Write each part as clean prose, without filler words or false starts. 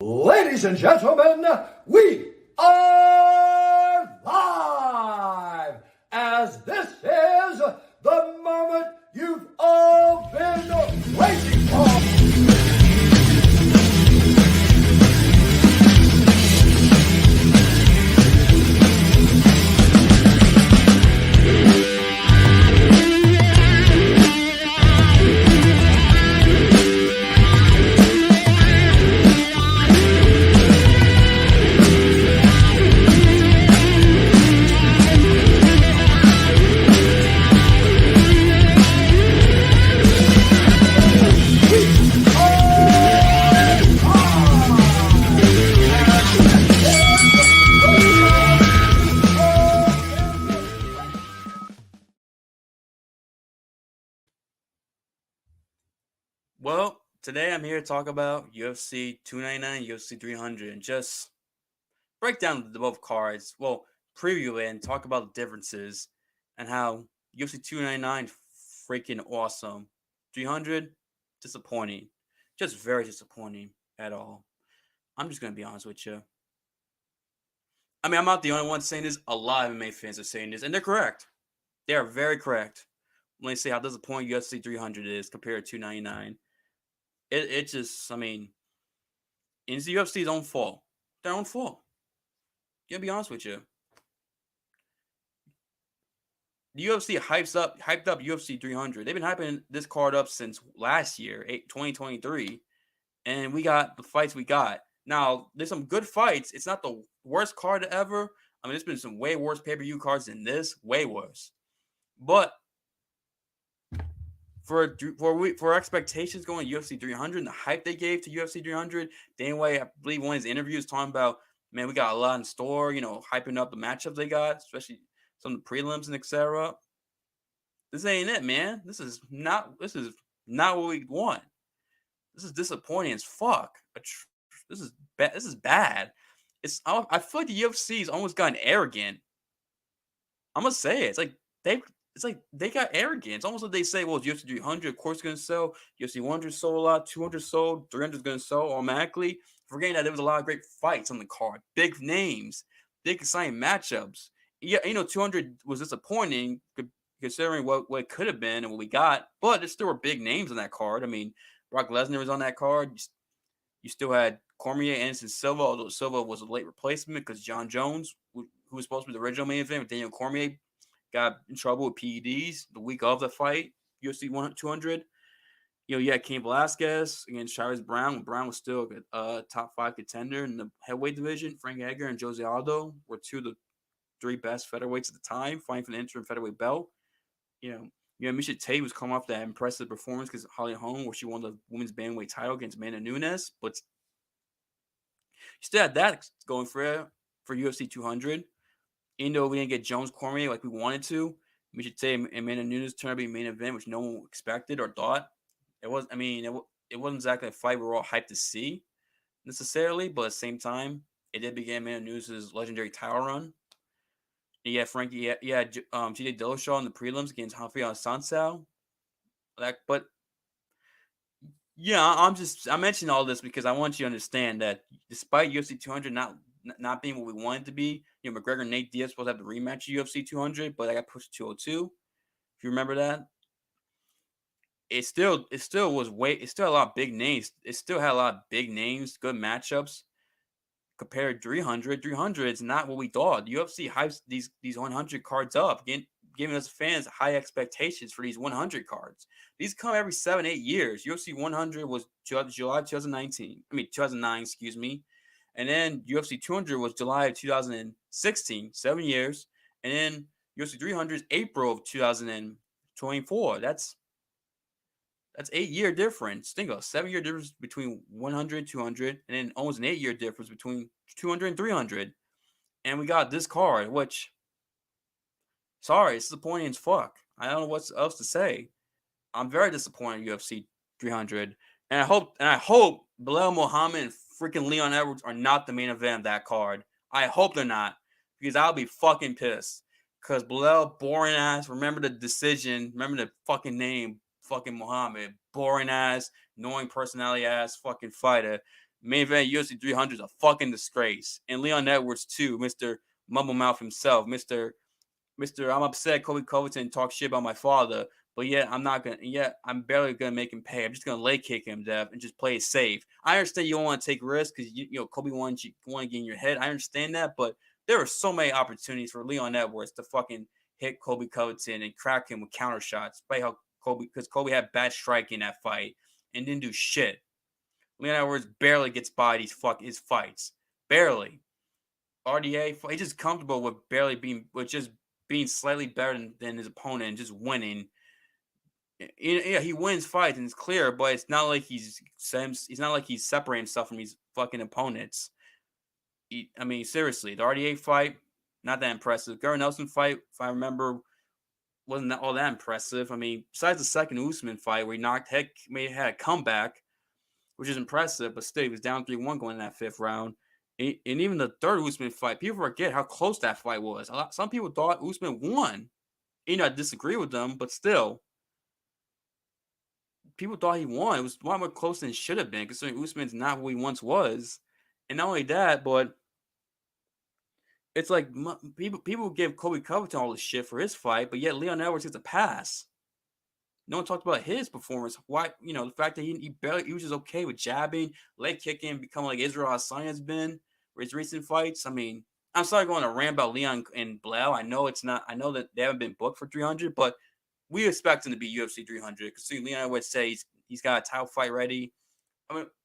Ladies and gentlemen, we are live, as this is the moment you've all been waiting for. Well, today I'm here to talk about UFC 299, UFC 300, and just break down the both cards. Well, preview it and talk about the differences and how UFC 299 freaking awesome, 300 disappointing, just very disappointing at all. I'm just gonna be honest with you. I mean, I'm not the only one saying this. A lot of MMA fans are saying this, and they're correct. They are very correct when they say how disappointing UFC 300 is compared to 299. It just, I mean, it's the UFC's own fault. Their own fault. Gonna be honest with you. The UFC hyped up UFC 300. They've been hyping this card up since last year, 2023, and we got the fights we got. Now, there's some good fights. It's not the worst card ever. I mean, there's been some way worse pay-per-view cards than this, way worse. But for expectations going to UFC 300 and the hype they gave to UFC 300, Dana White, I believe one of his interviews talking about, man, we got a lot in store, hyping up the matchups they got, especially some of the prelims and etc. This ain't it, man. This is not what we want. This is disappointing as fuck. This is bad. This is bad. I feel like the UFC's almost gotten arrogant. I'm gonna say it. It's like they got arrogant. It's almost like they say, well, UFC 300, of course, going to sell. UFC 100 sold a lot. 200 sold. 300 is going to sell automatically. Forgetting that there was a lot of great fights on the card. Big names. Big exciting matchups. Yeah, 200 was disappointing considering what it could have been and what we got. But there still were big names on that card. I mean, Brock Lesnar was on that card. You still had Cormier, Anderson Silva, although Silva was a late replacement because John Jones, who was supposed to be the original main event with Daniel Cormier, got in trouble with PEDs the week of the fight, UFC 200. You had Cain Velasquez against Chavez Brown. Brown was still a top 5 contender in the heavyweight division. Frank Edgar and Jose Aldo were 2 of the 3 best featherweights at the time, fighting for the interim featherweight belt. Misha Tate was coming off that impressive performance because Holly Holm, where she won the women's bantamweight title against Amanda Nunes. But you still had that going for UFC 200. Even though we didn't get Jones Cormier like we wanted to, Misha Tate and Amanda Nunes turned out to be a main event, which no one expected or thought. It wasn't exactly a fight we were all hyped to see necessarily, but at the same time, it did begin Amanda Nunes' legendary title run. You had Frankie, TJ Dillashaw in the prelims against Rafael Sansao. But yeah, I mentioning all this because I want you to understand that despite UFC 200 not being what we wanted to be, McGregor and Nate Diaz supposed to have the rematch of UFC 200, but I got pushed to 202. If you remember that, it still had a lot of big names. It still had a lot of big names, good matchups. Compared to 300, 300 is not what we thought. The UFC hypes these 100 cards up, giving us fans high expectations for these 100 cards. These come every 7-8 years. UFC 100 was July 2009, excuse me. And then UFC 200 was July of 2016, 7 years. And then UFC 300 is April of 2024. That's 8-year difference. Think of a 7-year difference between 100 and 200, and then almost an 8-year difference between 200 and 300. And we got this card, which, sorry, it's disappointing as fuck. I don't know what else to say. I'm very disappointed in UFC 300. And I hope Bilal Muhammad and freaking Leon Edwards are not the main event of that card. I hope they're not, because I'll be fucking pissed. Because Bilal, boring ass, remember the decision, remember the fucking name, fucking Muhammad, boring ass, annoying personality ass fucking fighter. Main event UFC 300 is a fucking disgrace. And Leon Edwards too, Mr. Mumble Mouth himself, Mr. I'm upset Kobe Covington talks shit about my father, but yet I'm barely gonna make him pay. I'm just gonna leg kick him, Dev, and just play it safe. I understand you don't want to take risks because Kobe want to get in your head. I understand that, but there are so many opportunities for Leon Edwards to fucking hit Kobe Covington and crack him with counter shots. By how because Kobe had bad striking in that fight and didn't do shit. Leon Edwards barely gets by his fights. Barely. RDA, he's just comfortable with just being slightly better than his opponent and just winning. Yeah, he wins fights and it's clear, but it's not like he's separating himself from his fucking opponents. Seriously, the RDA fight, not that impressive. Gary Nelson fight, if I remember, wasn't all that impressive. Besides the second Usman fight where he had a comeback, which is impressive, but still he was down 3-1 going in that fifth round. And even the third Usman fight, people forget how close that fight was. Some people thought Usman won. I disagree with them, but still, people thought he won. It was a lot more close than it should have been, considering Usman's not who he once was. And not only that, but it's like people give Kobe Covington all this shit for his fight, but yet Leon Edwards gets a pass. No one talked about his performance. Why, the fact that he was just okay with jabbing, leg kicking, becoming like Israel Adesanya has been for his recent fights. I'm sorry going to rant about Leon and Blau. I know that they haven't been booked for 300, but we expect him to be UFC 300 because Leon would say he's got a title fight ready.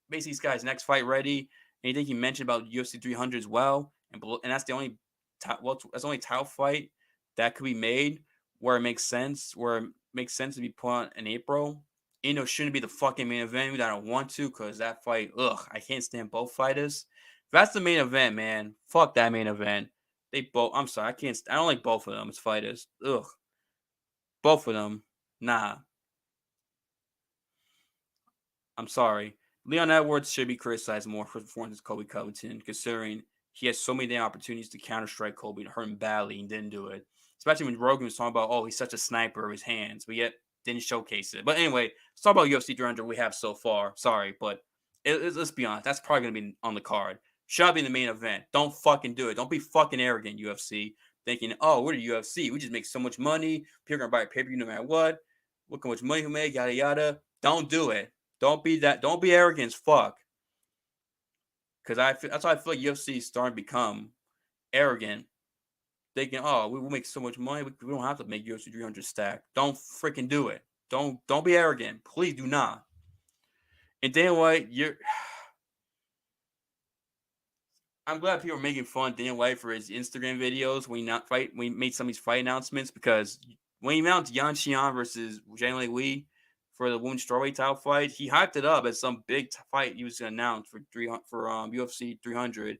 Basically he's got his next fight ready. And I think he mentioned about UFC 300 as well, and that's the only title fight that could be made where it makes sense to be put on in April. Shouldn't be the fucking main event. I don't want to because that fight, I can't stand both fighters. If that's the main event, man, fuck that main event. I'm sorry, I don't like both of them as fighters. Both of them, nah. I'm sorry. Leon Edwards should be criticized more for performance Kobe Covington, considering he has so many damn opportunities to counter-strike Kobe and hurt him badly and didn't do it. Especially when Rogan was talking about, he's such a sniper of his hands, but yet didn't showcase it. But anyway, let's talk about UFC 300 we have so far. Sorry, but let's be honest. That's probably going to be on the card. Should be in the main event. Don't fucking do it. Don't be fucking arrogant, UFC. Thinking, we're the UFC. We just make so much money. People are going to buy a pay-per-view no matter what. Look how much money we make, yada, yada. Don't do it. Don't be that. Don't be arrogant as fuck. Because that's why I feel like UFC is starting to become arrogant. Thinking, we will make so much money. We don't have to make UFC 300 stack. Don't freaking do it. Don't be arrogant. Please do not. And Dana White, I'm glad people are making fun of Dana White for his Instagram videos when he made some of these fight announcements, because when he announced Yan Xian versus Zhang Li for the women's strawweight title fight, he hyped it up as some big fight he was going to announce for UFC 300.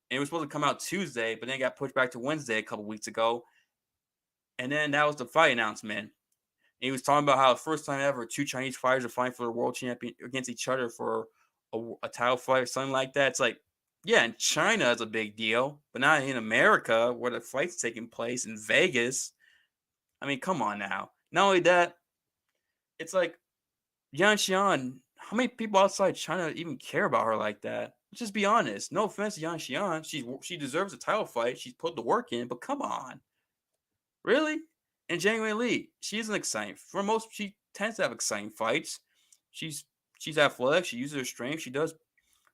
And it was supposed to come out Tuesday, but then it got pushed back to Wednesday a couple weeks ago. And then that was the fight announcement. And he was talking about how the first time ever 2 Chinese fighters are fighting for the world champion against each other for a title fight or something like that. It's like, yeah, in China it's a big deal, but not in America where the fight's taking place in Vegas. Come on now. Not only that, it's like Yan Xian, how many people outside China even care about her like that? Let's just be honest. No offense to Yan Xian. She deserves a title fight. She's put the work in, but come on. Really? And Zhang Li, she isn't exciting. For most, she tends to have exciting fights. She's athletic. She uses her strength.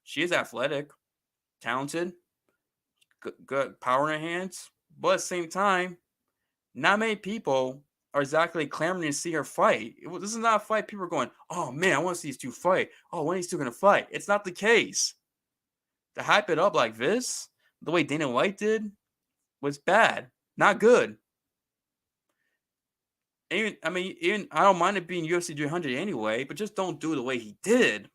She is athletic, talented, good power in her hands. But at the same time, not many people are exactly clamoring to see her fight. This is not a fight people are going, oh man, I want to see these two fight. Oh, when are these two going to fight? It's not the case. To hype it up like this, the way Dana White did, was bad. Not good. Even I don't mind it being UFC 300 anyway, but just don't do it the way he did.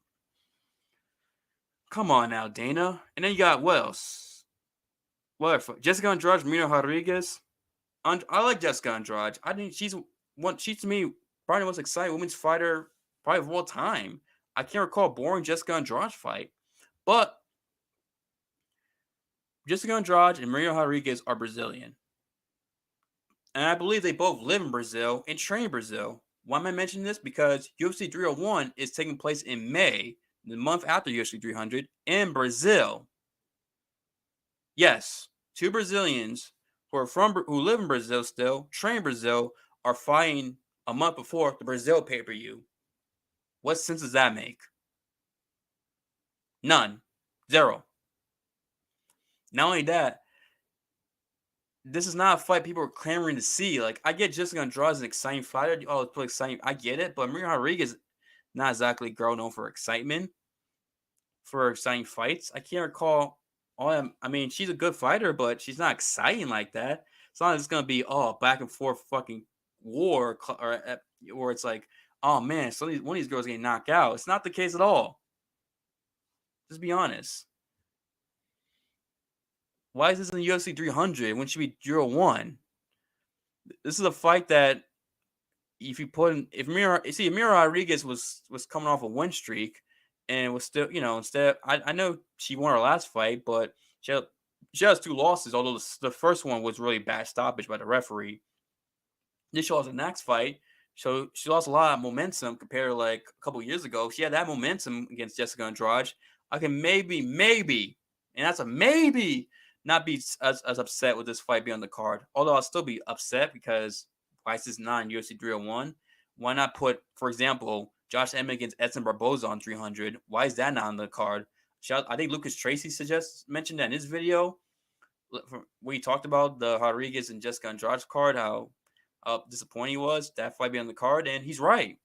Come on now, Dana. And then you got what else? Jessica Andrade, Marina Rodriguez. I like Jessica Andrade. I think she's to me probably the most exciting women's fighter probably of all time. I can't recall a boring Jessica Andrade fight, but Jessica Andrade and Marina Rodriguez are Brazilian, and I believe they both live in Brazil and train in Brazil. Why am I mentioning this? Because UFC 301 is taking place in May, the month after UFC 300 in Brazil. Yes, two Brazilians who live in Brazil still, train in Brazil, are fighting a month before the Brazil pay-per-view. What sense does that make? None. Zero. Not only that, this is not a fight people are clamoring to see. Like, I get Jessica Andrade is an exciting fighter. Oh, it's exciting. I get it, but Maria Rodriguez not exactly a girl known for excitement, for exciting fights. I can't recall. I mean, she's a good fighter, but she's not exciting like that. It's not like it's gonna be back and forth fucking war or it's like, oh man, one of these girls getting knocked out. It's not the case at all. Just be honest. Why is this in the UFC 300 when it should be 0-1? This is a fight that if you put in, if Mira Rodriguez was coming off a win streak and was still, instead, I know she won her last fight, but she has two losses, although the first one was really bad stoppage by the referee. Then she lost the next fight, so she lost a lot of momentum compared to like a couple years ago. She had that momentum against Jessica Andrade. I can maybe, and that's a maybe, not be as upset with this fight being on the card. Although I'll still be upset because why is this not in UFC 301? Why not put, for example, Josh Emmett against Edson Barboza on 300? Why is that not on the card? I think Lucas Tracy mentioned that in his video where he talked about the Rodriguez and Jessica Andrade card, how disappointing he was that fight being on the card, and he's right.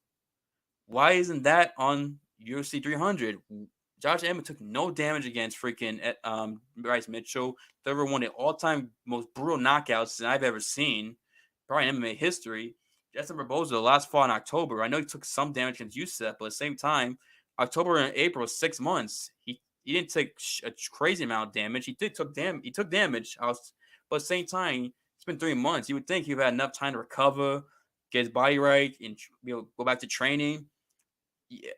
Why isn't that on UFC 300? Josh Emmett took no damage against freaking Bryce Mitchell. Delivered one of the all-time most brutal knockouts that I've ever seen, probably in MMA history. Justin Barboza, the last fought in October. I know he took some damage against Youssef, but at the same time, October and April, 6 months. He didn't take a crazy amount of damage. He took damage. But at the same time, it's been 3 months. You would think he'd had enough time to recover, get his body right, and go back to training.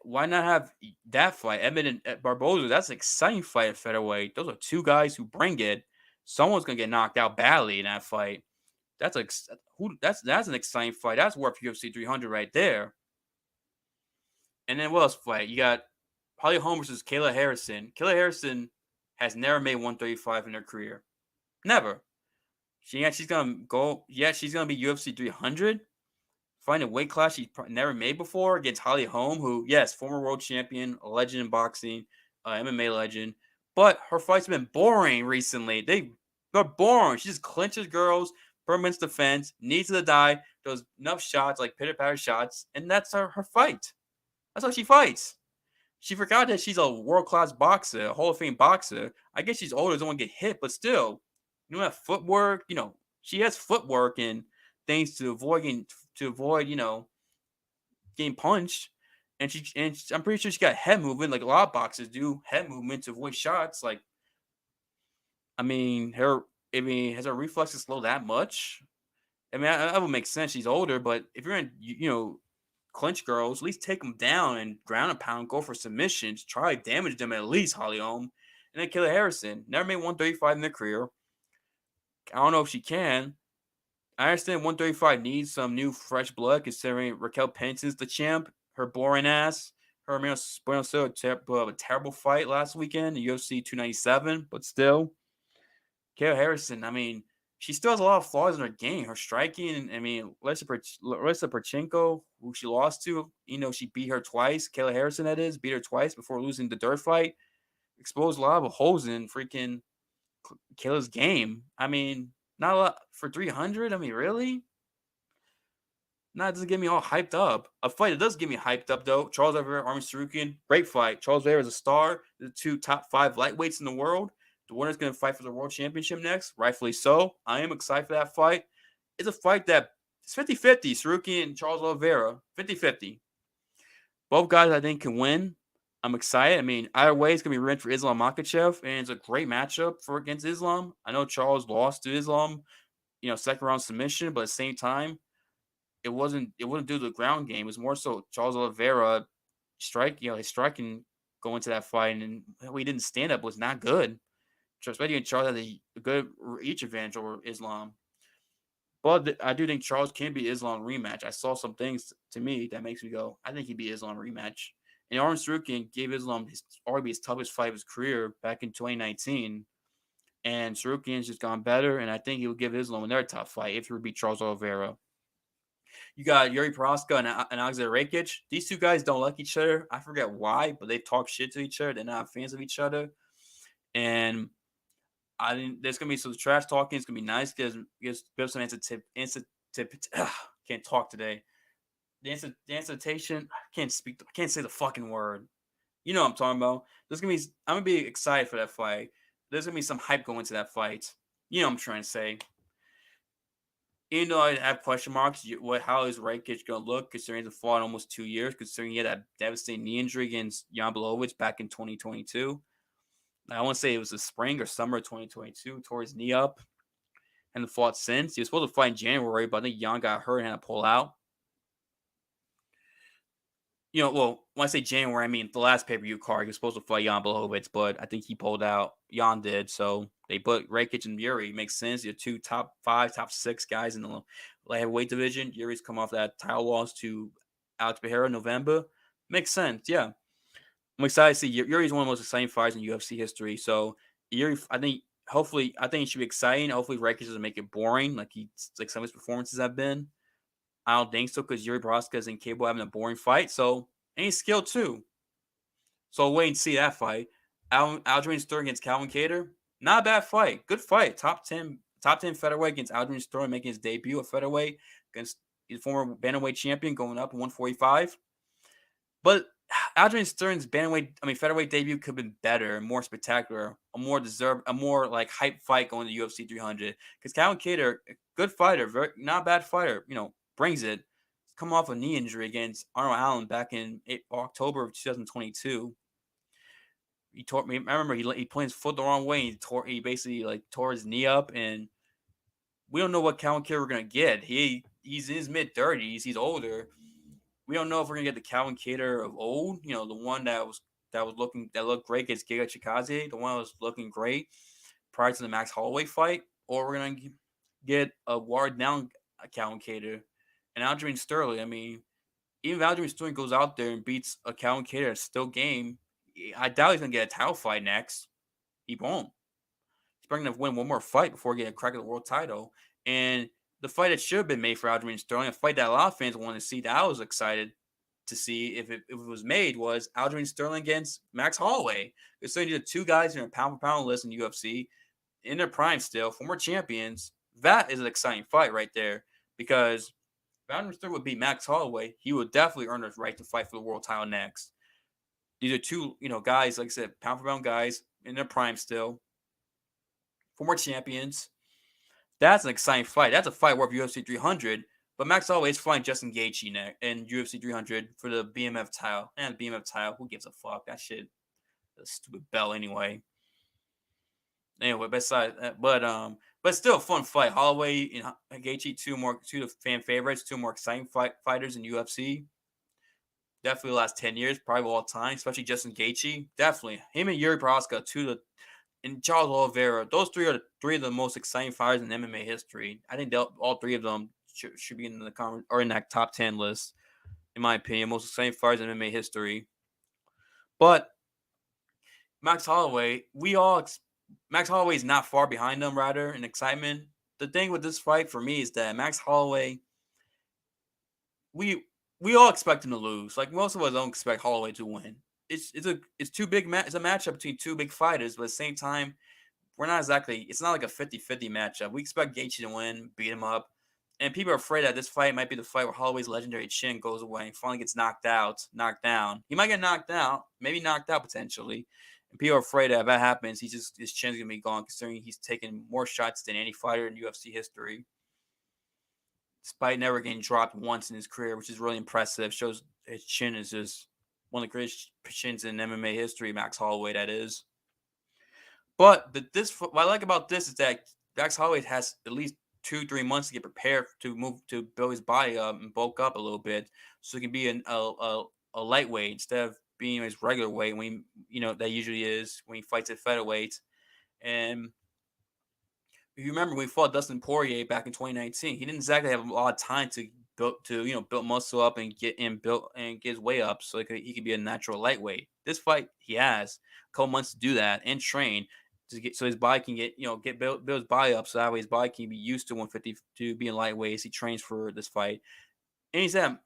Why not have that fight? Emmett and Barboza, that's an exciting fight at featherweight. Those are two guys who bring it. Someone's gonna get knocked out badly in that fight. That's an exciting fight. That's worth UFC 300 right there. And then what else fight? You got Holly Holm versus Kayla Harrison. Kayla Harrison has never made 135 in her career. Never. She's gonna go. Yeah, she's gonna be UFC 300. Find a weight class she's never made before against Holly Holm, who, yes, former world champion, a legend in boxing, MMA legend. But her fights have been boring recently. They're boring. She just clinches girls, permits defense, needs to die, does enough shots, like pitter-patter shots, and that's her fight. That's how she fights. She forgot that she's a world-class boxer, a Hall of Fame boxer. I guess she's older, doesn't want to get hit, but still, that footwork, she has footwork and things to avoid getting punched. And I'm pretty sure she got head movement, like a lot of boxers do, head movement to avoid shots. Like, has her reflexes slowed that much? I mean, that would make sense. She's older, but if you're in, clinch girls, at least take them down and ground and pound, go for submissions, try to damage them at least, Holly Holm. And then Kayla Harrison, never made 135 in their career. I don't know if she can. I understand 135 needs some new fresh blood, considering Raquel Pennington's the champ. Her boring ass. Her a terrible fight last weekend, UFC 297, but still. Kayla Harrison, I mean, she still has a lot of flaws in her game. Her striking, I mean, Larissa Perchenko, who she lost to, she beat her twice. Kayla Harrison, that is, beat her twice before losing the dirt fight. Exposed a lot of holes in freaking Kayla's game. I mean, not a lot for 300. I mean, really? Nah, it doesn't get me all hyped up. A fight that does get me hyped up, though, Charles Oliveira, Armin Tsarukyan, great fight. Charles Oliveira is a star. The two top 5 lightweights in the world. The winner's going to fight for the world championship next. Rightfully so. I am excited for that fight. It's a fight that it's 50-50. Tsarukyan and Charles Oliveira, 50-50. Both guys, I think, can win. I'm excited. I mean, either way, it's going to be revenge for Islam Makhachev, and it's a great matchup against Islam. I know Charles lost to Islam, second round submission, but at the same time, it wasn't due to the ground game. It was more so Charles Oliveira his striking going into that fight, and he didn't stand up was not good. Especially Charles had a good reach advantage over Islam. But I do think Charles can be Islam rematch. I saw some things to me that makes me go, I think he'd be Islam rematch. And Artem Sarukian gave Islam arguably his toughest fight of his career back in 2019. And Sarukian's just gone better, and I think he will give Islam another tough fight if he would beat Charles Oliveira. You got Yuri Prohaska and Alexander Rakic. These two guys don't like each other. I forget why, but they talk shit to each other. They're not fans of each other. And I think there's gonna be some trash talking. It's gonna be nice because build some can't talk today. The incitation. Can't speak. Can't say the fucking word. You know what I'm talking about. I'm gonna be excited for that fight. There's gonna be some hype going into that fight. You know what I'm trying to say. Even though I have question marks, how is Rakic gonna look considering the fought in almost 2 years, considering he had that devastating knee injury against Jan Blachowicz back in 2022. I want to say it was the spring or summer of 2022, tore his knee up and fought since. He was supposed to fight in January, but I think Jan got hurt and had to pull out. Well, when I say January, I mean the last pay-per-view card. He was supposed to fight Jan Blachowicz, but I think he pulled out. Jan did, so they put Rakic and Yuri. Makes sense. You're two top 5, top 6 guys in the light heavyweight division. Yuri's come off that title loss to Alex Pereira in November. Makes sense, yeah. I'm excited to see Yuri's one of the most exciting fighters in UFC history. So Yuri, I think it should be exciting. Hopefully Rakic doesn't make it boring like some of his performances have been. I don't think so because Yuri Prohaska is incapable of having a boring fight. So, and he's skilled too. So wait and see that fight. Aljamain Sterling against Calvin Kattar. Not a bad fight. Good fight. Top 10 featherweight against Aljamain Sterling making his debut at featherweight against his former bantamweight champion going up in 145. But Aljamain Sterling's featherweight debut could have been better and more spectacular, a more like hype fight going to UFC 300. Because Calvin Kattar, good fighter, not a bad fighter, brings it. He's come off a knee injury against Arnold Allen back in October of 2022. I remember he put his foot the wrong way. He basically tore his knee up, and we don't know what Calvin Kattar we're gonna get. He's in his mid-30s. He's older. We don't know if we're gonna get the Calvin Kattar of old. The one that looked great against Giga Chikadze, the one that was looking great prior to the Max Holloway fight, or we're gonna get a watered down Calvin Kattar. And Aljamain Sterling, even if Aljamain Sterling goes out there and beats a Calvin Kattar that's still game, I doubt he's gonna get a title fight next. He won't. He's probably gonna win one more fight before getting a crack at the world title. And the fight that should have been made for Aljamain Sterling, a fight that a lot of fans wanted to see, that I was excited to see if it was made, was Aljamain Sterling against Max Holloway. So you the two guys in a pound-for-pound list in UFC, in their prime still, former champions. That is an exciting fight right there, because if Aljamain Sterling would beat Max Holloway, he would definitely earn his right to fight for the world title next. These are two, guys, like I said, pound-for-pound guys in their prime still, former champions. That's an exciting fight. That's a fight worth UFC 300. But Max Holloway is fighting Justin Gaethje in UFC 300 for the BMF title. And the BMF title, who gives a fuck? That shit, a stupid belt anyway. Anyway, but still a fun fight. Holloway and Gaethje, two of the fan favorites, two more exciting fighters in UFC. Definitely the last 10 years, probably all time, especially Justin Gaethje. Definitely. Him and Yuri Prohaska, and Charles Oliveira, those three are three of the most exciting fighters in MMA history. I think all three of them should be in that top 10 list, in my opinion. Most exciting fighters in MMA history. But Max Holloway, Max Holloway is not far behind them, rather, in excitement. The thing with this fight for me is that Max Holloway, we all expect him to lose. Like, most of us don't expect Holloway to win. It's too big. It's a matchup between two big fighters, but at the same time, it's not like a 50-50 matchup. We expect Gaethje to win, beat him up, and people are afraid that this fight might be the fight where Holloway's legendary chin goes away and finally gets knocked down. He might get knocked out, maybe knocked out potentially, and people are afraid that if that happens, his chin's gonna be gone, considering he's taken more shots than any fighter in UFC history, despite never getting dropped once in his career, which is really impressive. Shows his chin is just one of the greatest chins in MMA history, Max Holloway, that is. But what I like about this is that Max Holloway has at least 2-3 months to get prepared to build his body up and bulk up a little bit, so he can be a lightweight instead of being his regular weight when that usually is when he fights at featherweight. And if you remember when we fought Dustin Poirier back in 2019, he didn't exactly have a lot of time to build muscle up and get his way up so he could be a natural lightweight. This fight he has a couple months to do that and train so his body can build his body up so that way his body can be used to 150 to being lightweight as he trains for this fight. And he's had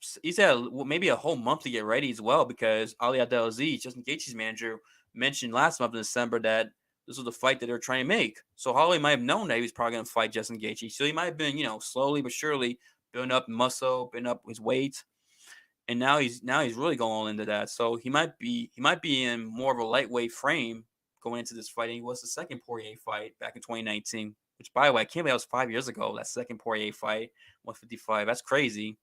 maybe a whole month to get ready as well because Ali Abdelaziz, Justin Gaethje's manager, mentioned last month in December that this was the fight that they were trying to make. So Holloway might have known that he was probably going to fight Justin Gaethje. So he might have been, slowly but surely building up muscle, building up his weight, and now he's really going all into that. So he might be in more of a lightweight frame going into this fight. And he was the second Poirier fight back in 2019, which by the way I can't believe that was 5 years ago. That second Poirier fight, 155. That's crazy.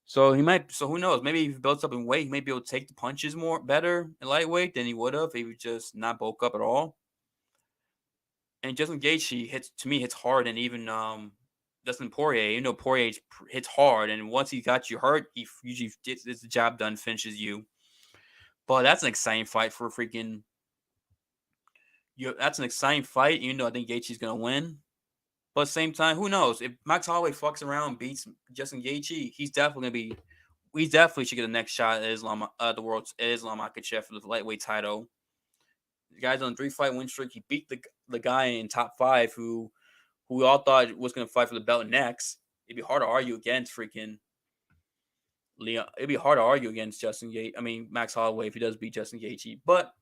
So who knows? Maybe if he builds up in weight, he may be able to take the punches better in lightweight than he would have if he would just not bulk up at all. And Justin Gaethje hits hard, and even Dustin Poirier, Poirier hits hard, and once he got you hurt, he usually gets the job done, finishes you. But that's an exciting fight for freaking. That's an exciting fight, even though I think Gaethje's gonna win. But at the same time, who knows? If Max Holloway fucks around and beats Justin Gaethje, he definitely should get the next shot at Islam Makhachev for the lightweight title. The guy's on a 3-fight win streak. He beat the guy in top 5 who we all thought was going to fight for the belt next. It'd be hard to argue against freaking Leon. It'd be hard to argue against Max Holloway if he does beat Justin Gaethje. But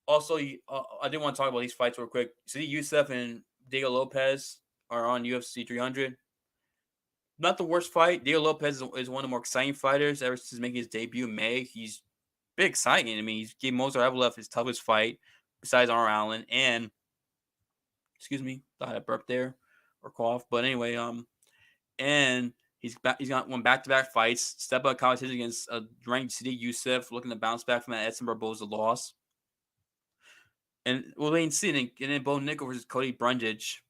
also, I did want to talk about these fights real quick. Sidi Youssef and Diego Lopez are on UFC 300. Not the worst fight. Diego Lopez is one of the more exciting fighters ever since making his debut in May. He's big exciting. I mean, he's gave Movsar Evloev his toughest fight besides Arnold Allen. And excuse me, thought I burped there or cough. But anyway, and he's got one back-to-back fights. Step up competition against ranked Sidi Youssef, looking to bounce back from that Edson Barboza loss. And we'll wait and see. And then Bo Nickel versus Cody Brundage.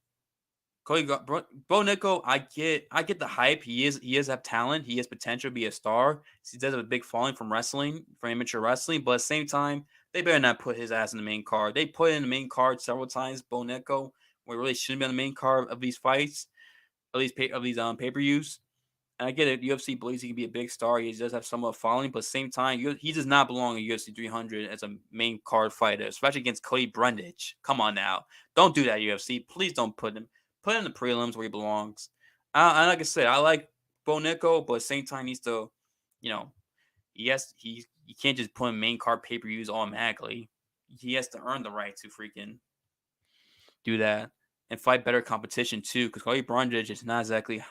Bo Nickel, I get the hype. He does have talent. He has potential to be a star. He does have a big following from amateur wrestling. But at the same time, they better not put his ass in the main card. They put in the main card several times, Bo Nickel, where he really shouldn't be on the main card of these fights, of these pay-per-views. And I get it. UFC believes he can be a big star. He does have somewhat following, but at the same time, he does not belong in UFC 300 as a main card fighter, especially against Cody Brundage. Come on now. Don't do that, UFC. Please don't put him. Put him in the prelims where he belongs. And like I said, I like Bo Nickel, but at the same time, he needs to, he can't just put in main card pay-per-views automatically. He has to earn the right to freaking do that and fight better competition too, because Cody Brundage is not exactly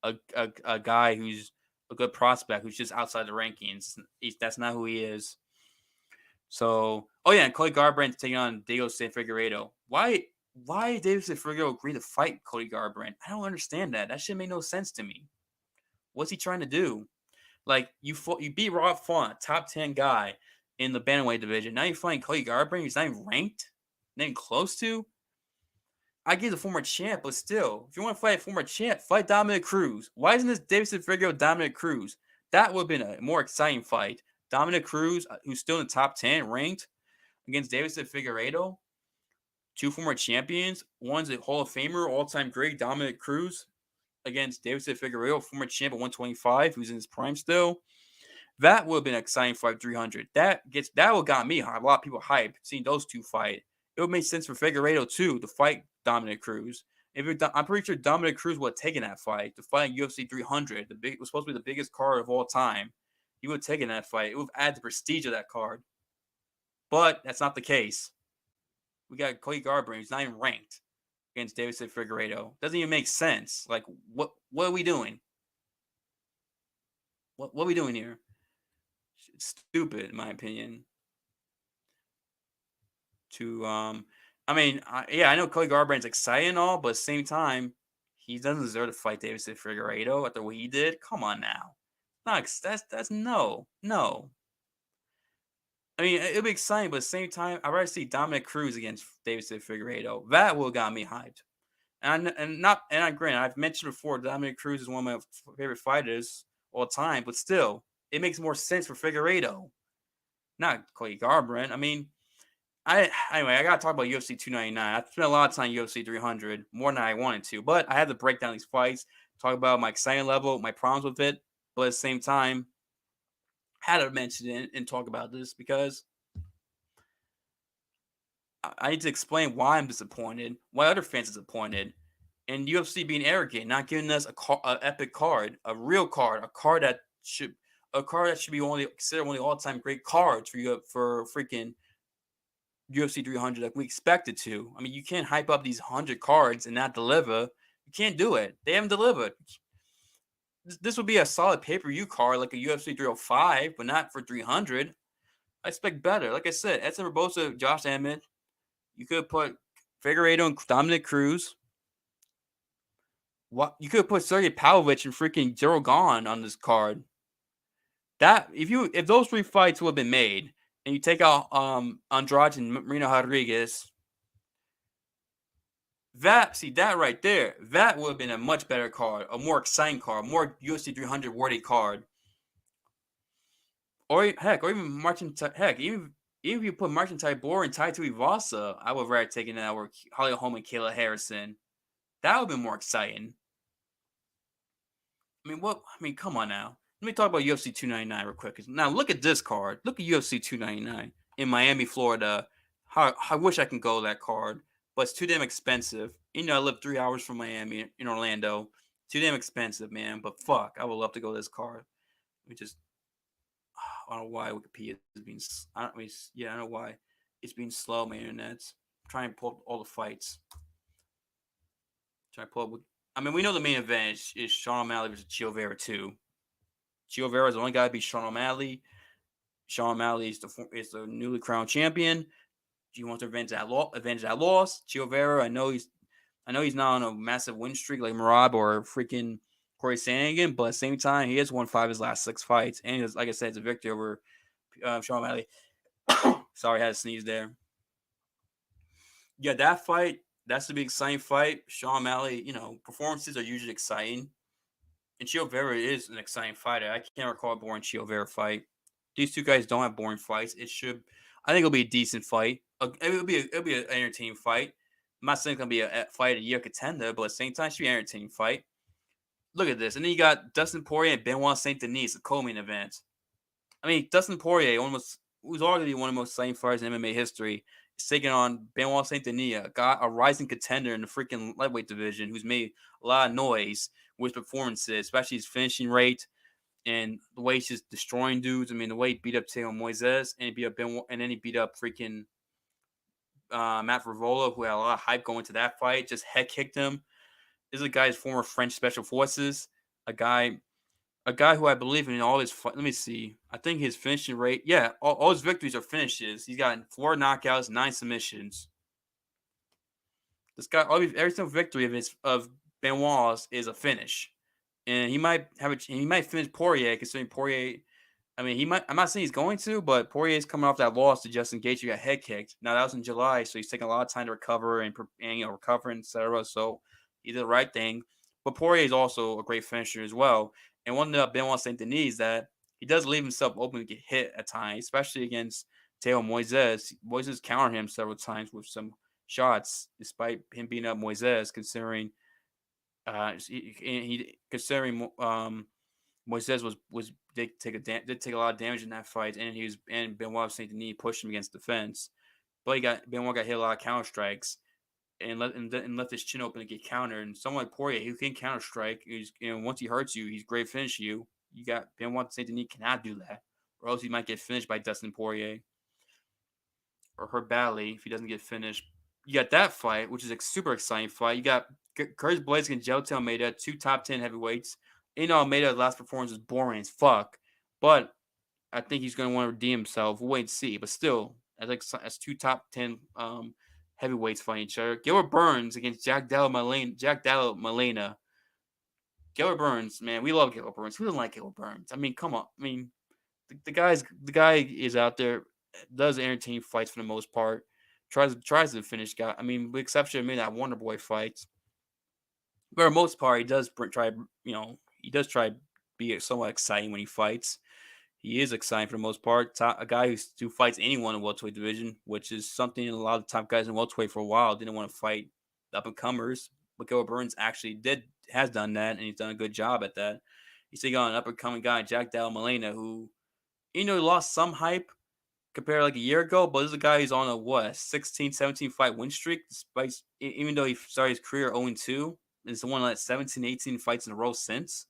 a guy who's a good prospect who's just outside the rankings. That's not who he is. So, and Cody Garbrandt taking on Diego Figueiredo. Why did David Figueiredo agree to fight Cody Garbrandt? I don't understand that. That shit made no sense to me. What's he trying to do? Like, you beat Rob Font, top 10 guy in the bantamweight division. Now you're fighting Cody Garbrandt. He's not even ranked, not even close to. I get the former champ, but still, if you want to fight a former champ, fight Dominic Cruz. Why isn't this Davidson Figueiredo Dominic Cruz? That would have been a more exciting fight. Dominic Cruz, who's still in the top 10 ranked, against Davidson Figueiredo. 2 former champions. One's a Hall of Famer, all-time great Dominic Cruz, against Davidson Figueiredo, former champ at 125, who's in his prime still. That would have been an exciting fight 300. That what got me hyped. A lot of people hyped seeing those two fight. It would make sense for Figueiredo too to fight Dominic Cruz. I'm pretty sure Dominic Cruz would have taken that fight to fight in UFC 300. It was supposed to be the biggest card of all time. He would have taken that fight. It would have added the prestige of that card. But that's not the case. We got Cody Garbrandt, who's not even ranked, against Davidson Figueiredo. Doesn't even make sense. Like, what are we doing? What are we doing here? It's stupid, in my opinion. I know Cody Garbrandt's exciting and all, but at the same time, he doesn't deserve to fight Davidson Figueiredo after what he did. Come on now. That's no. I mean, it'll be exciting, but at the same time, I'd rather see Dominic Cruz against Davidson Figueiredo. That will got me hyped. And I granted, I've mentioned before, Dominic Cruz is one of my favorite fighters all time, but still, it makes more sense for Figueiredo, not Cody Garbrandt. I mean, I gotta talk about UFC 299. I've spent a lot of time UFC 300, more than I wanted to, but I had to break down these fights. talk about my excitement level, my problems with it, but at the same time, had to mention it and talk about this because I need to explain why I'm disappointed, why other fans are disappointed, and UFC being arrogant, not giving us a epic card, a real card, a card that should be only considered one of the all-time great cards for you for freaking UFC 300 like we expected to. I mean, you can't hype up these 100 cards and not deliver. You can't do it. They haven't delivered. This would be a solid pay-per-view card like a UFC 305, but not for 300. I expect better. Like I said, Edson Barboza, Josh Emmett. You could put Figueiredo and Dominic Cruz. What you could put Sergey Pavlovich and freaking Zero Gone on this card. That if those 3 fights would have been made, and you take out Andrade and Marino Rodriguez, that right there, that would have been a much better card, a more exciting card, more UFC 300 worthy card. Or even even if you put Martin Tybor and Tai Tuivasa, I would have rather taken that over Holly Holm and Kayla Harrison. That would have been more exciting. I mean, come on now. Let me talk about UFC 299 real quick. Now, look at this card. Look at UFC 299 in Miami, Florida. I wish I can go that card, but it's too damn expensive. You know, I live 3 hours from Miami in Orlando. Too damn expensive, man. But fuck, I would love to go this card. I don't know why Wikipedia is being. I don't know why it's being slow. My internet's trying to pull up all the fights. Try to pull up. I mean, we know the main event is Sean O'Malley versus Chio Vera 2. Chio Vera is the only guy to beat Sean O'Malley. Sean O'Malley is the newly crowned champion. Do you want to avenge that loss? Chio Vera, I know he's not on a massive win streak like Marab or freaking Corey Sandhagen, but at the same time, he has won 5 of his last 6 fights, and like I said, it's a victory over Sean O'Malley. Sorry, I had to sneeze there. Yeah, that fight. That's the big exciting fight. Sean O'Malley, performances are usually exciting. And Chio Vera is an exciting fighter. I can't recall a boring Chio Vera fight. These 2 guys don't have boring fights. I think it'll be a decent fight. It'll be an entertaining fight. I'm not saying it's gonna be a fight a year contender, but at the same time, it should be an entertaining fight. Look at this. And then you got Dustin Poirier and Benoit Saint Denis, the co-main event. I mean, Dustin Poirier, who's arguably one of the most exciting fighters in MMA history, is taking on Benoit Saint Denis, a rising contender in the freaking lightweight division who's made a lot of noise with performances, especially his finishing rate and the way he's just destroying dudes. I mean, the way he beat up Teo Moises and then he beat up freaking Matt Frivola, who had a lot of hype going to that fight, just head kicked him. This is a guy's former French special forces, a guy who I believe in all his fight. Let me see. I think his finishing rate, all his victories are finishes. He's gotten 4 knockouts, 9 submissions. This guy, every single victory of Benoit's is a finish, and he might finish Poirier, considering Poirier. I mean, I'm not saying he's going to, but Poirier's coming off that loss to Justin Gaethje, who got head kicked. Now that was in July, so he's taking a lot of time to recover and etc. So he did the right thing. But Poirier is also a great finisher as well. And one thing about Benoit Saint Denis is that he does leave himself open to get hit at times, especially against Teo Moises. Moises countered him several times with some shots, despite him beating up Moises, considering Moises did take a lot of damage in that fight, and Benoit Saint Denis pushed him against the fence, but Benoit got hit a lot of counter strikes and left his chin open to get countered. And someone like Poirier, who can counter strike, once he hurts you, he's great finish you. You got Benoit Saint Denis cannot do that, or else he might get finished by Dustin Poirier or hurt badly if he doesn't get finished. You got that fight, which is a super exciting fight. You got Curtis Blades against Jelito Almeida, 2 top 10 heavyweights. Almeida's last performance was boring as fuck, but I think he's going to want to redeem himself. We'll wait and see. But still, as 2 top 10 heavyweights fighting each other. Gilbert Burns against Jack Della Molina. Gilbert Burns, man, we love Gilbert Burns. Who doesn't like Gilbert Burns? I mean, come on. I mean, the guy is out there, does entertain fights for the most part. Tries to finish guy. I mean, with exception of maybe that Wonder Boy fight. But for the most part, he does try to be somewhat exciting when he fights. He is exciting for the most part. A guy who fights anyone in the welterweight division, which is something a lot of the top guys in welterweight for a while didn't want to fight the up and comers. but Gilbert Burns actually has done that, and he's done a good job at that. He's taking on an up and coming guy, Jack Della Molina, who he lost some hype compared to like a year ago, but this is a guy who's on a 16, 17 fight win streak, despite even though he started his career 0-2, he's won like 17, 18 fights in a row since.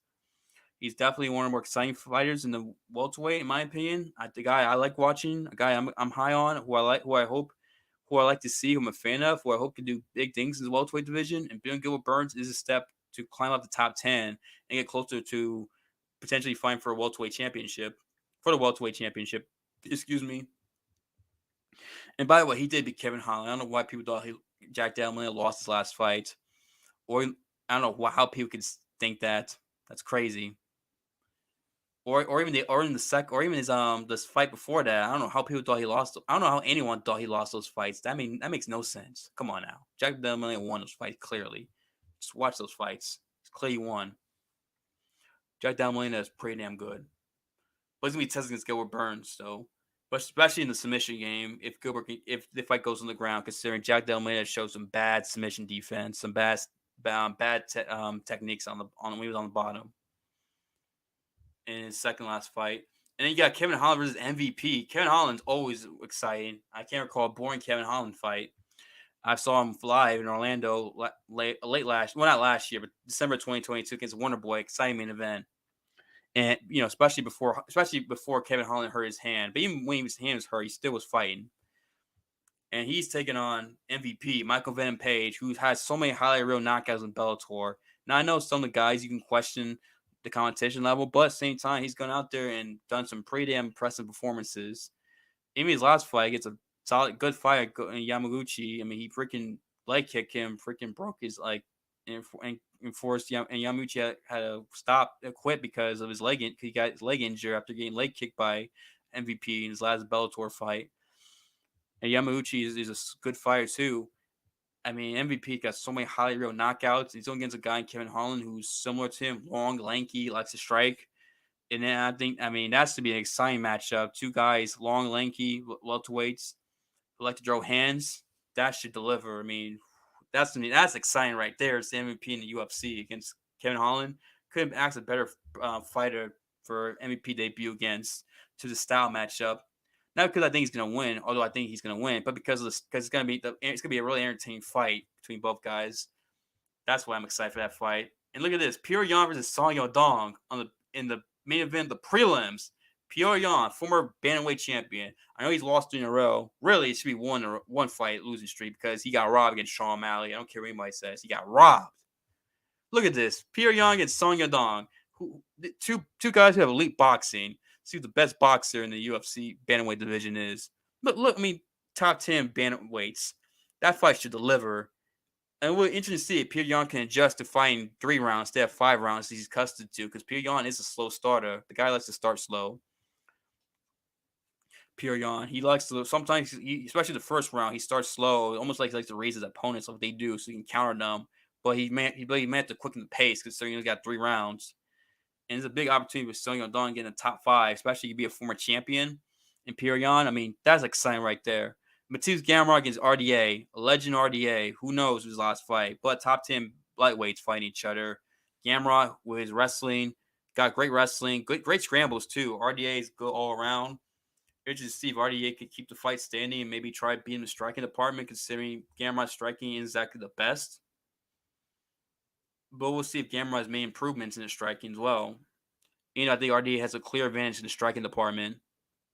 He's definitely one of the more exciting fighters in the welterweight, in my opinion. The guy I like watching, a guy I'm high on, who I like to see, who I'm a fan of, who I hope can do big things in the welterweight division. And Bill Gilbert Burns is a step to climb up the top 10 and get closer to potentially fighting for a welterweight championship, for the welterweight championship. Excuse me. And by the way, he did beat Kevin Holland. I don't know why people thought Jack Della Molina lost his last fight, or I don't know how people could think that. That's crazy. Or even his this fight before that. I don't know how people thought he lost. I don't know how anyone thought he lost those fights. That makes no sense. Come on now, Jack Della Molina won those fights clearly. Just watch those fights. It's clear he won. Jack Della Molina is pretty damn good, but he's gonna be testing against Gilbert Burns, so. But especially in the submission game, if the fight goes on the ground, considering Jack Della Molina showed some bad submission defense, some bad techniques when he was on the bottom in his second last fight. And then you got Kevin Holland versus MVP. Kevin Holland's always exciting. I can't recall a boring Kevin Holland fight. I saw him live in Orlando not last year, but December 2022 against Wonder Boy, exciting main event. And especially before Kevin Holland hurt his hand, but even when his hand was hurt, he still was fighting. And he's taking on MVP Michael Venom Page, who has so many highlight reel knockouts in Bellator. Now I know some of the guys you can question the competition level, but at the same time, he's gone out there and done some pretty damn impressive performances. Even his last fight against a good fight in Yamaguchi. I mean, he freaking leg kicked him, freaking broke his leg, and forced Yamaguchi had to quit because of his leg. He got his leg injured after getting leg kicked by MVP in his last Bellator fight. And Yamaguchi is a good fighter too. I mean, MVP got so many highly real knockouts. He's going against a guy in Kevin Holland who's similar to him, long, lanky, likes to strike. And then that's to be an exciting matchup. Two guys, long, lanky, welterweights who like to throw hands. That should deliver. I mean, that's exciting right there. It's the MVP in the UFC against Kevin Holland. Couldn't ask a better fighter for MVP debut against to the style matchup. Not because I think he's going to win, although I think he's going to win, but because it's going to be a really entertaining fight between both guys. That's why I'm excited for that fight. And look at this, Petr Yan versus Song Yadong in the main event, the prelims. Petr Yan, former bantamweight champion. I know he's lost 3 in a row. Really, it should be one fight losing streak because he got robbed against Sean O'Malley. I don't care what anybody says. He got robbed. Look at this, Petr Yan against Song Yadong, two guys who have elite boxing. See who the best boxer in the UFC bantamweight division is. Look, I mean, top 10 bantamweights. That fight should deliver. And we're interested to see if Petr Yan can adjust to fighting 3 rounds instead of 5 rounds he's accustomed to, because Petr Yan is a slow starter. The guy likes to start slow. Petr Yan, he likes to sometimes, especially the first round, he starts slow, almost like he likes to raise his opponents like they do, so he can counter them. But he meant to quicken the pace considering he's got 3 rounds. And it's a big opportunity with Song Yadong getting in the top 5, especially to be a former champion. And Petr Yan, I mean, that's exciting right there. Mateusz Gamrot against RDA, a legend RDA. Who knows his last fight? But top 10 lightweights fighting each other. Gamrot with his wrestling, got great wrestling, great scrambles too. RDA is good all around. Interesting to see if RDA could keep the fight standing and maybe try beating the striking department, considering Gamrot's striking isn't exactly the best. But we'll see if Gamrot has made improvements in his striking as well. I think RDA has a clear advantage in the striking department,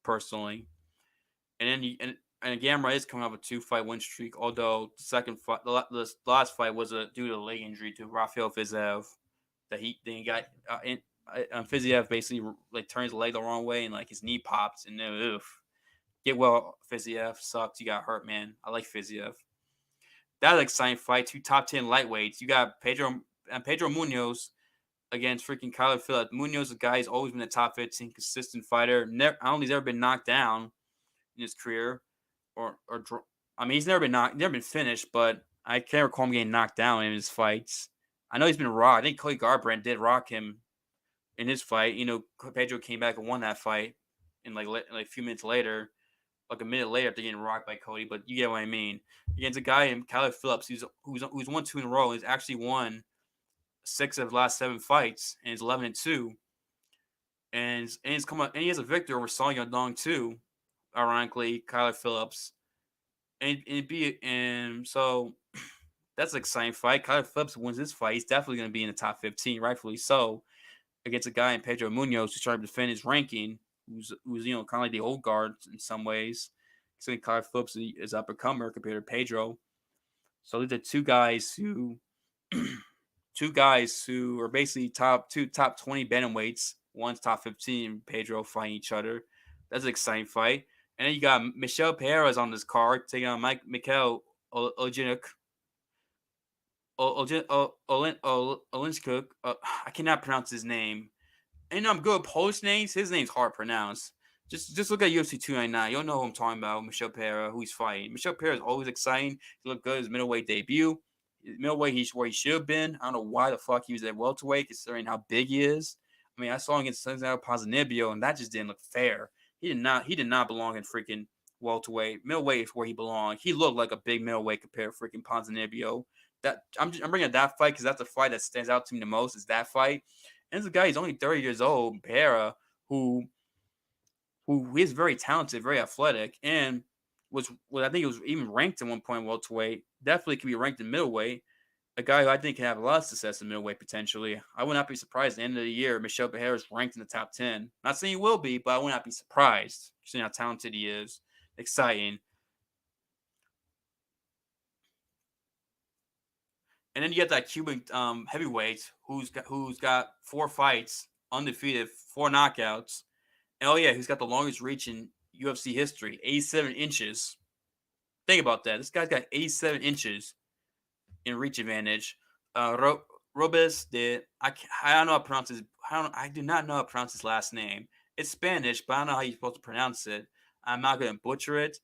personally. And then Gamrot is coming off a 2-fight win streak, although the last fight was due to a leg injury to Rafael Fiziev. That he got Fiziev basically like turns the leg the wrong way and like his knee pops and then oof. Get well, Fiziev. Sucks. You got hurt, man. I like Fiziev. That's an exciting fight. 2 top 10 lightweights. You got Pedro Munoz against freaking Kyler Phillips. Munoz is a guy who's always been a top 15 consistent fighter. I don't think he's ever been knocked down in his career. He's never been finished, but I can't recall him getting knocked down in his fights. I know he's been rocked. I think Cody Garbrandt did rock him in his fight. Pedro came back and won that fight in like a few minutes later. like a minute later after getting rocked by Cody. But you get what I mean. Against a guy in Kyler Phillips who's won 2 in a row. He's actually won 6 of the last 7 fights, and he's 11-2. And he's come up, and he has a victory over Song Yadong too. Ironically, Kyler Phillips, and so that's an exciting fight. Kyler Phillips wins this fight. He's definitely going to be in the top 15, rightfully so, against a guy in Pedro Munoz who's trying to defend his ranking, who's kind of like the old guard in some ways. So Kyler Phillips is up and comer compared to Pedro. So these are two guys who are basically top 20 bantamweights. One's top 15. Pedro fighting each other. That's an exciting fight. And then you got Michel Pereira's on this card taking on Mikhail Olinchuk. Olinchuk. I cannot pronounce his name. And I'm good with Polish names. His name's hard to pronounce. Just look at UFC 299. You'll know who I'm talking about. Michel Pereira, who he's fighting. Michel Pereira is always exciting. He looked good his middleweight debut. Middleweight, he's where he should have been. I don't know why the fuck he was at welterweight, considering how big he is. I mean, I saw him against Cesaro Ponzinibbio, and that just didn't look fair. He did not belong in freaking welterweight. Middleweight is where he belonged. He looked like a big middleweight compared to freaking Ponzinibbio. That I'm bringing up that fight because that's the fight that stands out to me the most. Is that fight? And this guy, he's only 30 years old, Pereira, who is very talented, very athletic, and I think it was even ranked at one point welterweight. Definitely could be ranked in middleweight. A guy who I think can have a lot of success in middleweight potentially. I would not be surprised at the end of the year Michel Pereira is ranked in the top 10. Not saying he will be, but I would not be surprised. Seeing how talented he is. Exciting. And then you get that Cuban heavyweight who's got 4 fights, undefeated, 4 knockouts. And who's got the longest reach in UFC history, 87 inches. Think about that. This guy's got 87 inches in reach advantage. Robes de I don't know how to pronounce his. I do not know how to pronounce his last name. It's Spanish, but I don't know how you're supposed to pronounce it. I'm not gonna butcher it.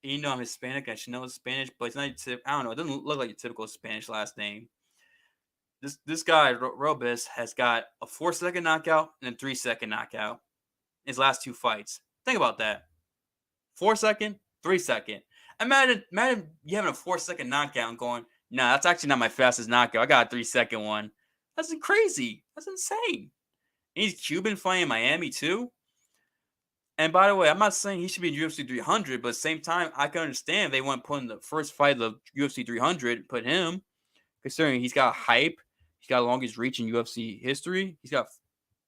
You know I'm Hispanic. I should know it's Spanish, but it's not. I don't know. It doesn't look like a typical Spanish last name. This guy Robes has got a 4-second knockout and a 3-second knockout in his last 2 fights. Think about that. 4-second, 3-second. Imagine you having a 4-second knockout and going, nah, that's actually not my fastest knockout. I got a 3-second one. That's crazy. That's insane. And he's Cuban fighting in Miami too. And by the way, I'm not saying he should be in UFC 300, but at the same time, I can understand they want to put in the first fight of UFC 300, put him, considering he's got hype. He's got the longest reach in UFC history. He's got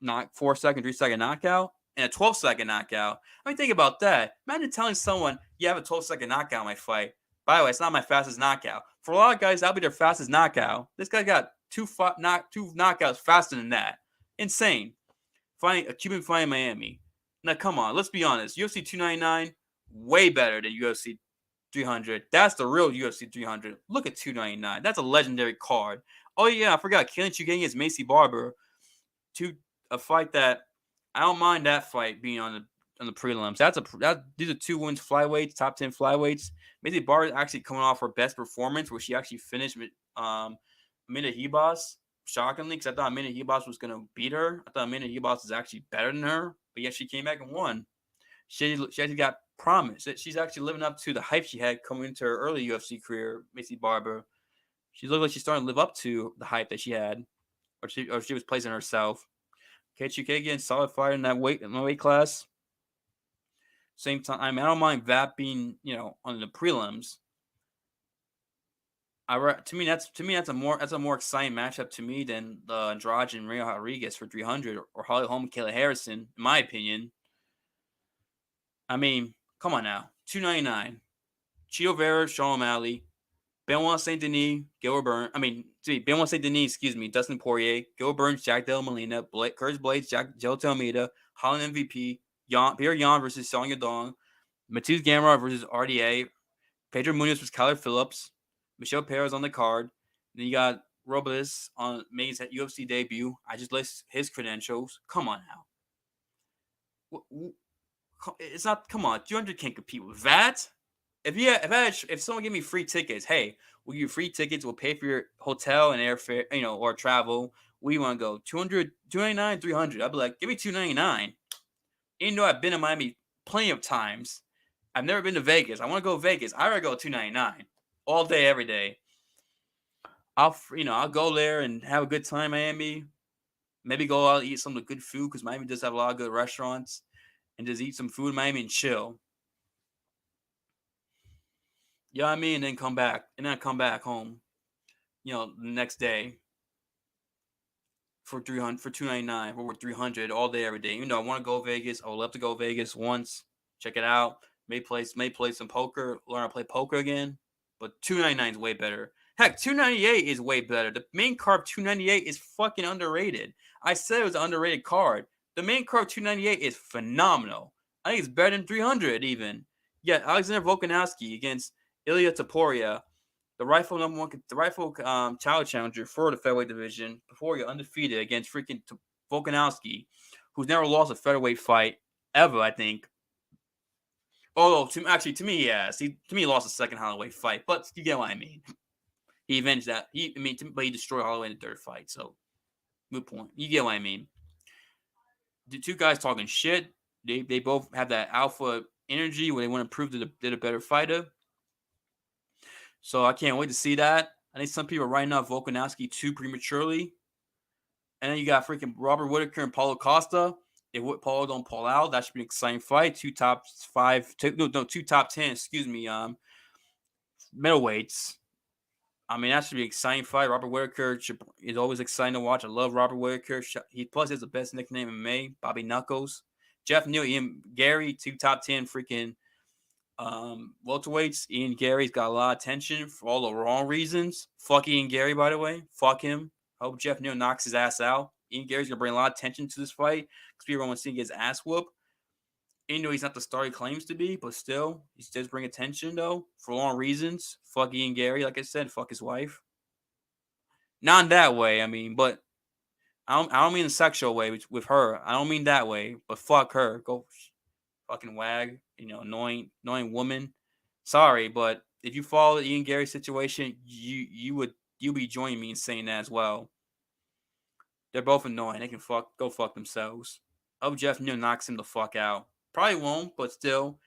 4-second, 3-second knockout, and a 12-second knockout. I mean, think about that. Imagine telling someone, you have a 12-second knockout in my fight. By the way, it's not my fastest knockout. For a lot of guys, that'll be their fastest knockout. This guy got 2 knockouts faster than that. Insane. Fighting a Cuban fight in Miami. Now, come on. Let's be honest. UFC 299, way better than UFC 300. That's the real UFC 300. Look at 299. That's a legendary card. Oh, yeah, I forgot. Kaylin Chugain against Macy Barber. A fight that I don't mind that fight being on the prelims. These are 2 wins flyweights, top 10 flyweights. Macy Barber is actually coming off her best performance where she actually finished with Amanda Ribas. Shockingly, because I thought Amanda Ribas was going to beat her. I thought Amanda Ribas is actually better than her. But yet she came back and won. She actually got promise that she's actually living up to the hype she had coming into her early UFC career, Macy Barber. She looked like she's starting to live up to the hype that she had. Or she was placing herself. KHK again, solid fighter in that weight class. Same time, I mean, I don't mind that being, on the prelims. To me, that's a more exciting matchup to me than Andrade and Rio Rodriguez for 300 or Holly Holm and Kayla Harrison, in my opinion. I mean, come on now, 299, Chito Vera, Sean O'Malley, Benoit Saint Denis, Benoit Saint Denis, excuse me, Dustin Poirier, Gilbert Burns, Jack Della Molina, Curtis Blades, Joe Almeida, Holland MVP, Pierre Yan versus Song Yadong, Matthews Gamrot versus RDA, Pedro Munoz versus Kyler Phillips. Michel Pereira's on the card. Then you got Robles making his UFC debut. I just list his credentials. Come on now. It's not. Come on, 200 can't compete with that. If someone gave me free tickets, hey, we'll give you free tickets. We'll pay for your hotel and airfare, or travel. We want to go 200, 299, 300. I'd be like, give me 299. Even though I've been in Miami plenty of times, I've never been to Vegas. I want to go to Vegas. I rather go 299 all day, every day. I'll go there and have a good time in Miami. Maybe go out and eat some of the good food because Miami does have a lot of good restaurants, and just eat some food in Miami and chill. You know what I mean? And then come back. And then come back home, the next day for 300 for 299 or 300 all day every day. I want to go to Vegas. I would love to go to Vegas once. Check it out. May play some poker, learn how to play poker again. But 299 is way better. Heck, 298 is way better. The main card 298 is fucking underrated. I said it was an underrated card. The main card 298 is phenomenal. I think it's better than 300 even. Yeah, Alexander Volkanovski against Ilya Taporia, the rightful title challenger for the featherweight division, before you're undefeated against freaking Volkanovski, who's never lost a featherweight fight ever, I think. Although, to me, he has. To me, he lost a second Holloway fight, but you get what I mean. He avenged that. But he destroyed Holloway in the third fight, so good point. You get what I mean. The two guys talking shit. They both have that alpha energy where they want to prove that they're a better fighter. So I can't wait to see that. I think some people are writing off Volkanovski too prematurely. And then you got freaking Robert Whittaker and Paulo Costa. If Paulo don't pull out, that should be an exciting fight. Two top 10, middleweights. I mean, that should be an exciting fight. Robert Whittaker is always exciting to watch. I love Robert Whittaker. He plus has the best nickname in May, Bobby Knuckles. Jeff Neal, Ian Gary, two top 10 freaking welterweights. Ian Gary's got a lot of attention for all the wrong reasons. Fuck Ian Gary, by the way. Fuck him. I hope Jeff Neal knocks his ass out. Ian Gary's gonna bring a lot of attention to this fight because people want to see him get his ass whooped. Even though he's not the star he claims to be, but still, he does bring attention though for wrong reasons. Fuck Ian Gary, like I said, fuck his wife. Not in that way, I mean, but I don't mean the sexual way with her. I don't mean that way, but fuck her. Go fucking wag, annoying woman. Sorry, but if you follow the Ian Gary situation, you'll be joining me in saying that as well. They're both annoying. They can go fuck themselves. I hope Jeff Neal knocks him the fuck out. Probably won't, but still,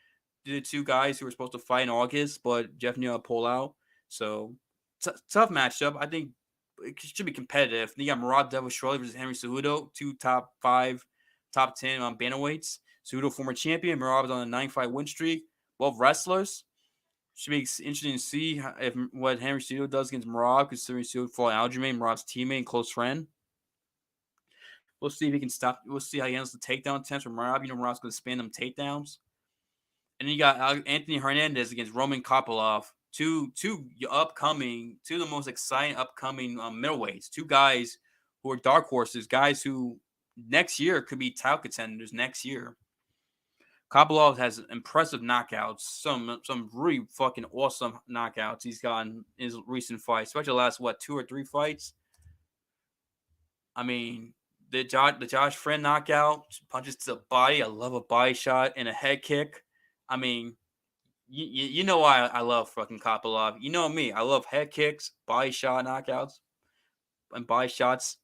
the two guys who were supposed to fight in August, but Jeff Neal pull out. So tough matchup. I think it should be competitive. Then you got Murad Devashirli versus Henry Cejudo, two top 5, top 10 bantamweights. Cejudo, former champion. Murad was on a 9-fight win streak. Both wrestlers. Should be interesting to see what Henry Cejudo does against Murad, considering Cejudo fought Aljamain, Murad's teammate and close friend. We'll see if he can stop. We'll see how he handles the takedown attempts from Murad. Murad's going to spam them takedowns. And then you got Anthony Hernandez against Roman Kopylov. Two of the most exciting upcoming middleweights. Two guys who are dark horses. Guys who next year could be title contenders next year. Kopylov has impressive knockouts. Some really fucking awesome knockouts he's gotten in his recent fights, especially the last 2 or 3 fights. I mean, the Josh Friend knockout, punches to the body. I love a body shot and a head kick. I mean, you know why I love fucking Kopylov. You know me. I love head kicks, body shot knockouts, and body shots.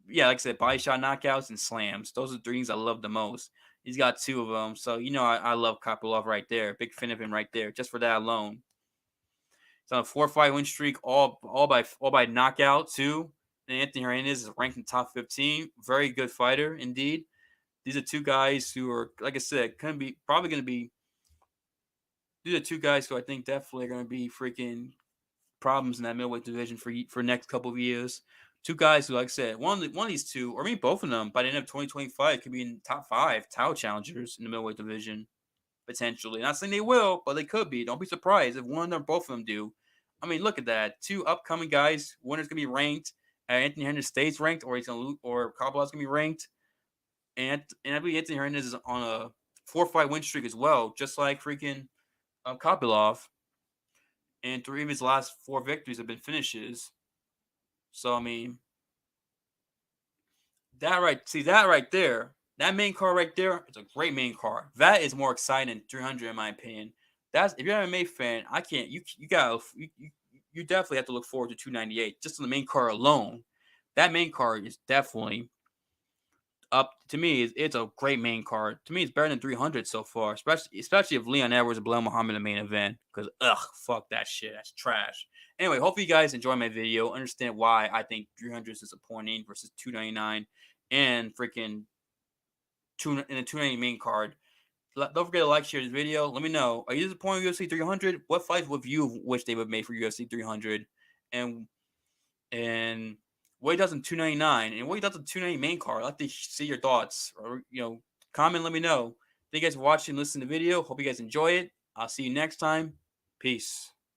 Yeah, like I said, body shot knockouts and slams. Those are the things I love the most. He's got 2 of them. So, I love Kopylov right there. Big fan of him right there, just for that alone. It's on a 4-fight win streak, all by knockout, too. And Anthony Hernandez is ranked in top 15. Very good fighter, indeed. These are 2 guys who are, like I said, these are 2 guys who I think definitely are going to be freaking problems in that middleweight division for next couple of years. 2 guys who, like I said, one of these 2, or maybe both of them, by the end of 2025, could be in top 5 title challengers in the middleweight division, potentially. Not saying they will, but they could be. Don't be surprised if one or both of them do. I mean, look at that. 2 upcoming guys. One is going to be ranked. Anthony Hernandez stays ranked, or he's going to lose, or Kobylov's going to be ranked. And I believe Anthony Hernandez is on a 4-fight win streak as well, just like freaking Kopylov. And 3 of his last 4 victories have been finishes. So, I mean, that right there, that main card right there, it's a great main card. That is more exciting than 300 in my opinion. If you're an MMA fan, you definitely have to look forward to 298 just on the main card alone. That main card is definitely up to me. It's a great main card. To me, it's better than 300 so far, especially if Leon Edwards and Bilal Muhammad in the main event. Because fuck that shit. That's trash. Anyway, hopefully you guys enjoy my video. Understand why I think 300 is disappointing versus 299 and freaking in a 290 main card. Don't forget to like, share this video. Let me know. Are you disappointed with UFC 300? What fights would you wish they would make for UFC 300? And what he does in 299 and what he does in 290 main card. I'd like to see your thoughts, or comment. Let me know. Thank you guys for watching, listening to the video. Hope you guys enjoy it. I'll see you next time. Peace.